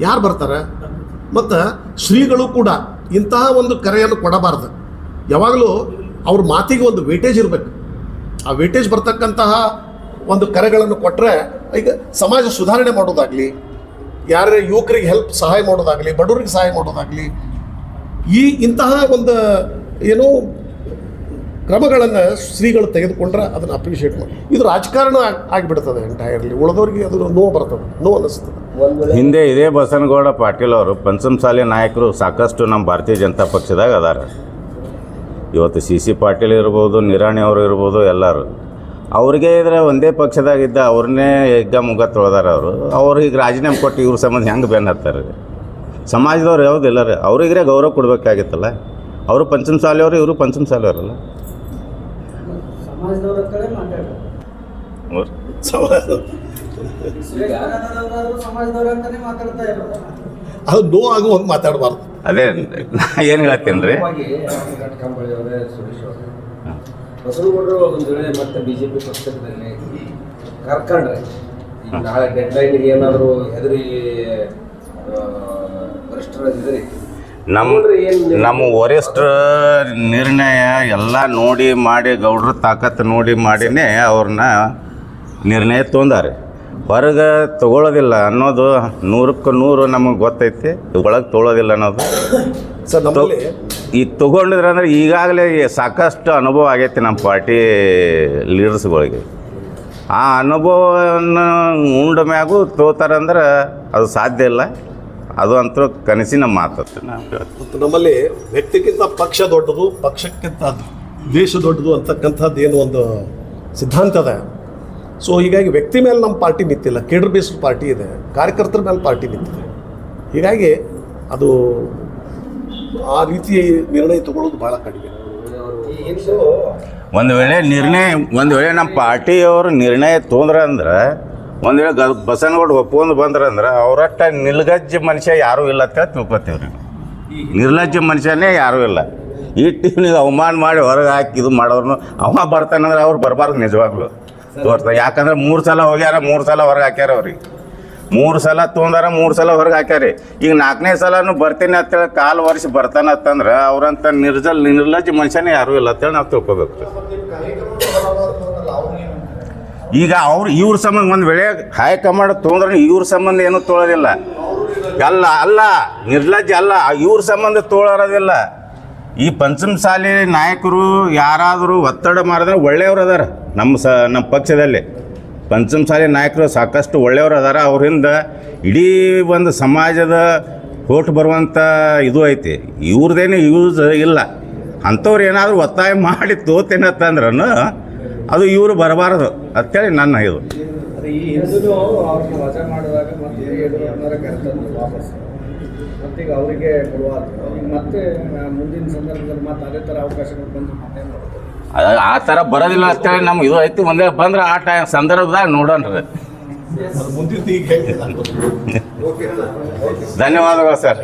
ಯಾರು ಬರ್ತಾರೆ? ಮತ್ತು ಶ್ರೀಗಳು ಕೂಡ ಇಂತಹ ಒಂದು ಕರೆಯನ್ನು ಕೊಡಬಾರ್ದು. ಯಾವಾಗಲೂ ಅವ್ರ ಮಾತಿಗೆ ಒಂದು ವೇಟೇಜ್ ಇರಬೇಕು. ಆ ವೇಟೇಜ್ ಬರ್ತಕ್ಕಂತಹ ಒಂದು ಕರೆಗಳನ್ನು ಕೊಟ್ಟರೆ ಈಗ ಸಮಾಜ ಸುಧಾರಣೆ ಮಾಡೋದಾಗಲಿ, ಯಾರೇ ಯುವಕರಿಗೆ ಸಹಾಯ ಮಾಡೋದಾಗಲಿ, ಬಡವರಿಗೆ ಸಹಾಯ ಮಾಡೋದಾಗಲಿ, ಇಂತಹ ಒಂದು ಏನೋ ಕ್ರಮಗಳನ್ನು ಶ್ರೀಗಳು ತೆಗೆದುಕೊಂಡ್ರೆ ಅದನ್ನು ಅಪ್ರಿಷಿಯೇಟ್ ಮಾಡಿ. ಇದು ರಾಜಕಾರಣ ಆಗಿಬಿಡ್ತದೆ ಎಂಟೈರ್ಲಿ. ಉಳಿದವ್ರಿಗೆ ಅದು ನೋವು ಬರ್ತದೆ, ನೋವು ಅನ್ನಿಸ್ತದೆ. ಹಿಂದೆ ಇದೇ ಬಸನಗೌಡ ಪಾಟೀಲ್ ಅವರು ಪಂಚಮಸಾಲಿ ನಾಯಕರು ಸಾಕಷ್ಟು ನಮ್ಮ ಭಾರತೀಯ ಜನತಾ ಪಕ್ಷದಾಗ ಅದಾರ. ಇವತ್ತು ಸಿ ಪಾಟೀಲ್ ಇರ್ಬೋದು, ನಿರಾಣಿ ಅವರು ಇರ್ಬೋದು, ಎಲ್ಲರೂ ಅವ್ರಿಗೆ ಇದ್ರೆ ಒಂದೇ ಪಕ್ಷದಾಗಿದ್ದ ಅವ್ರನ್ನೇ ಹೆಗ್ಗ ಮುಗ್ಗ ತೊಳೆದಾರ ಅವ್ರು ಈಗ ರಾಜೀನಾಮೆ ಕೊಟ್ಟು ಇವ್ರ ಸಂಬಂಧ ಹೆಂಗೆ ಬೆನ್ನು ಹತ್ತಾರೆ? ಸಮಾಜದವ್ರು ಯಾವುದಿಲ್ಲ ರೀ, ಅವ್ರಿಗೇ ಗೌರವ ಕೊಡಬೇಕಾಗಿತ್ತಲ್ಲ. ಅವರು ಪಂಚಮಸಾಲಿಯವರು, ಇವರು ಪಂಚಮಸಾಲಿಯವರಲ್ಲ. ಸಮಾಜದವ್ರ ಹತ್ರನೇ ಮಾತಾಡೋದು. ಸಮಾಜದವ್ರ ಹತ್ರನೇ ಮಾತಾಡ್ತಾ ಇರೋದು. ಅದು ನೋವು ಆಗುವಂಗೆ ಮಾತಾಡಬಾರ್ದು. ಅದೇ ನಾ ಏನು ಹೇಳ್ತೀನಿ ರೀ, ಘಟಕಂಬಳಿ ಅವರೇ, ಸುರೇಶ್ ಅವರೇ, ಬಸವನಗೌಡರು ಒಂದು ವೇಳೆ ಮತ್ತೆ ಬಿಜೆಪಿ ಪಕ್ಷದಲ್ಲಿ ಕರ್ಕೊಂಡ್ರೆ ಈಗ ನಾಳೆ ಡೆಡ್ ಲೈನ್ಗೆ ಏನಾದರೂ ಹೆದರಿ ವರಿಷ್ಠರ ಹೆದರಿ ನಮ್ಮ ವರಿಷ್ಠರ ನಿರ್ಣಯ ಎಲ್ಲ ನೋಡಿ ಮಾಡಿ ಗೌಡ್ರ ತಾಕತ್ತು ನೋಡಿ ಮಾಡಿನೇ ಅವ್ರನ್ನ ನಿರ್ಣಯ ತೊಂದಾರೆ. ಹೊರಗೆ ತಗೊಳ್ಳೋದಿಲ್ಲ ಅನ್ನೋದು 100ಕ್ಕೆ 100 ನಮಗೆ ಗೊತ್ತೈತಿ. ಒಳಗೆ ತೊಗೊಳ್ಳೋದಿಲ್ಲ ಅನ್ನೋದು ಸರ್ ನಮ್ಮಲ್ಲಿ ಈಗ ತೊಗೊಂಡಿದ್ರೆ ಅಂದ್ರೆ ಈಗಾಗಲೇ ಸಾಕಷ್ಟು ಅನುಭವ ಆಗೈತಿ ನಮ್ಮ ಪಾರ್ಟಿ ಲೀಡರ್ಸ್ಗಳಿಗೆ. ಆ ಅನುಭವವನ್ನು ಉಂಡ ಮ್ಯಾಗೂ ತೋತಾರಂದ್ರೆ ಅದು ಸಾಧ್ಯ ಇಲ್ಲ. ಅದು ಅಂತೂ ಕನಸಿನ ಮಾತತ್ತು. ಮತ್ತು ನಮ್ಮಲ್ಲಿ ವ್ಯಕ್ತಿಗಿಂತ ಪಕ್ಷ ದೊಡ್ಡದು, ಪಕ್ಷಕ್ಕಿಂತ ದೇಶ ದೊಡ್ಡದು ಅಂತಕ್ಕಂಥದ್ದು ಏನು ಒಂದು ಸಿದ್ಧಾಂತ ಇದೆ. ಸೊ ಹೀಗಾಗಿ ವ್ಯಕ್ತಿ ಮೇಲೆ ನಮ್ಮ ಪಾರ್ಟಿ ನಿಂತಿಲ್ಲ, ಕೇಡರ್ ಬೇಸ್ಡ್ ಪಾರ್ಟಿ ಇದೆ, ಕಾರ್ಯಕರ್ತರ ಮೇಲೆ ಪಾರ್ಟಿ ನಿಂತಿದೆ. ಹೀಗಾಗಿ ಅದು ಆ ರೀತಿ ನಿರ್ಣಯ ತಗೊಳ್ಳೋದು ಭಾಳ ಕಡಿಮೆ. ಒಂದು ವೇಳೆ ನಮ್ಮ ಪಾರ್ಟಿಯವರು ನಿರ್ಣಯ ತೊಂದ್ರೆ ಅಂದ್ರೆ, ಒಂದು ವೇಳೆ ಬಸನಗೌಡ ಒಪ್ಕೊಂಡು ಬಂದ್ರೆ ಅಂದ್ರೆ ಅವರಷ್ಟ ನಿರ್ಲಜ್ಜ ಮನುಷ್ಯ ಯಾರೂ ಇಲ್ಲ ಅಂತ ತಿಳ್ಕೊತೀವಿ ರೀ. ನಿರ್ಲಜ್ಜ ಮನುಷ್ಯನೇ ಯಾರೂ ಇಲ್ಲ. ಈ ಟೀಮ್ನಿಗೆ ಅವಮಾನ ಮಾಡಿ ಹೊರಗೆ ಹಾಕಿ ಇದು ಮಾಡೋರ್ನು ಅವ ಬರ್ತಾನಂದ್ರೆ ಅವ್ರು ಬರಬಾರ್ದು ನಿಜವಾಗ್ಲು ತೋರ್ತಾರೆ. ಯಾಕಂದ್ರೆ 3 ಸಲ ಹೋಗ್ಯಾರ, 3 ಸಲ ಹೊರಗೆ ಹಾಕ್ಯಾರ ಅವ್ರಿಗೆ. 3 ಸಲ ತೊಂದಾರ, 3 ಸಲ ಹೊರಗೆ ಹಾಕ್ಯಾರಿ. ಈಗ 4ನೇ ಸಲನೂ ಬರ್ತೀನಿ ಅಂತೇಳಿ ಕಾಲು ವರ್ಷ ಬರ್ತಾನತ್ತಂದ್ರೆ ಅವ್ರಂಥ ನಿರ್ಲಜ್ಜ ಮನುಷ್ಯನೇ ಯಾರೂ ಇಲ್ಲ ಅಂತೇಳಿ ನಾವು ತಿಳ್ಕೊಬೇಕು. ಈಗ ಇವ್ರ ಸಂಬಂಧ ಒಂದು ವೇಳೆ ಹೈಕಮಾಂಡ್ ತೊಗೊಂಡ್ರೆ ಇವ್ರ ಸಂಬಂಧ ಏನೂ ತೊಳೋದಿಲ್ಲ. ಅಲ್ಲ ನಿರ್ಲಜ್ಜ ಅಲ್ಲ, ಇವ್ರ ಸಂಬಂಧ ತೊಳೋದಿಲ್ಲ. ಈ ಪಂಚಮಸಾಲಿ ನಾಯಕರು ಯಾರಾದರೂ ಒತ್ತಡ ಮಾಡಿದ್ರೆ ಒಳ್ಳೆಯವರು ಅದಾರ. ನಮ್ಮ ಪಕ್ಷದಲ್ಲಿ ಪಂಚಮಸಾಲಿ ನಾಯಕರು ಸಾಕಷ್ಟು ಒಳ್ಳೆಯವರು ಅದಾರ. ಅವರಿಂದ ಇಡೀ ಒಂದು ಸಮಾಜದ ಹೋಟ್ ಬರುವಂಥ ಇದು ಐತಿ. ಇವ್ರದ್ದೇನು ಯೂಸ್ ಇಲ್ಲ. ಅಂಥವ್ರು ಏನಾದರೂ ಒತ್ತಾಯ ಮಾಡಿ ತೋತೇನತ್ತಂದ್ರೂ ಅದು ಇವರು ಬರಬಾರದು ಅಂತೇಳಿ ನನ್ನ ಇದು. ಈ ಹಿಂದೂ ಅವ್ರನ್ನ ವಜಾ ಮಾಡಿದಾಗ ಮತ್ತೆ ಯಡಿಯೂರಪ್ಪನವರ ಕರೆತಂದು ವಾಪಸ್ ಮತ್ತೀಗ ಅವರಿಗೆ ಕೊಡುವಾಗ ಈಗ ಮತ್ತೆ ಮುಂದಿನ ಸಂದರ್ಭದಲ್ಲಿ ಮತ್ತೆ ಅದೇ ಥರ ಅವಕಾಶಗಳು ಬಂದು ಮತ್ತೆ ಮಾಡೋದು ಆ ಥರ ಬರೋದಿಲ್ಲ ಅಂತೇಳಿ ನಮ್ಗೆ ಇದು ಐತಿ. ಒಂದೇ ಬಂದ್ರೆ ಆ ಟೈಮ್ ಸಂದರ್ಭದಾಗ ನೋಡೋಣ್ರಿ. ಮುಂದಿನ ಈಗ ಧನ್ಯವಾದಗಳು ಸರ್.